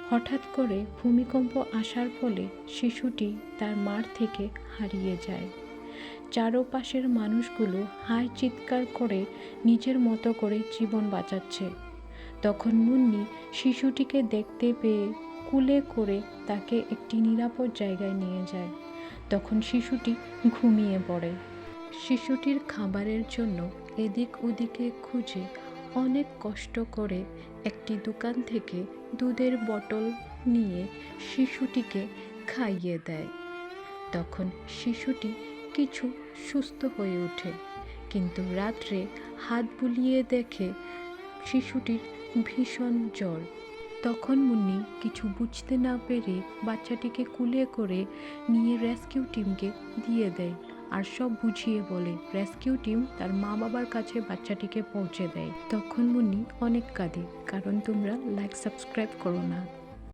হঠাৎ করে ভূমিকম্প আসার ফলে শিশুটি তার মার থেকে হারিয়ে যায়। চারপাশের মানুষগুলো হায় চিৎকার করে নিজের মতো করে জীবন বাঁচাচ্ছে। তখন মুন্নি শিশুটিকে দেখতে পেয়ে কুলে করে তাকে একটি নিরাপদ জায়গায় নিয়ে যায়। তখন শিশুটি ঘুমিয়ে পড়ে। শিশুটির খাবারের জন্য এদিক ওদিকে খুঁজে অনেক কষ্ট করে একটি দোকান থেকে দুধের বোতল নিয়ে শিশুটিকে খাইয়ে দেয়। তখন শিশুটি কিছু সুস্থ হয়ে ওঠে, কিন্তু রাত্রে হাত বুলিয়ে দেখে শিশুটির ভীষণ জ্বর। তখন মুন্নি কিছু বুঝতে না পেরে বাচ্চাটিকে কুলে করে নিয়ে রেস্কিউ টিমকে দিয়ে দেয় আর সব বুঝিয়ে বলে। রেস্কিউ টিম তার মা বাবার কাছে বাচ্চাটিকে পৌঁছে দেয়। তখন মুন্নি অনেক কাঁদে, কারণ তোমরা লাইক সাবস্ক্রাইব করো না।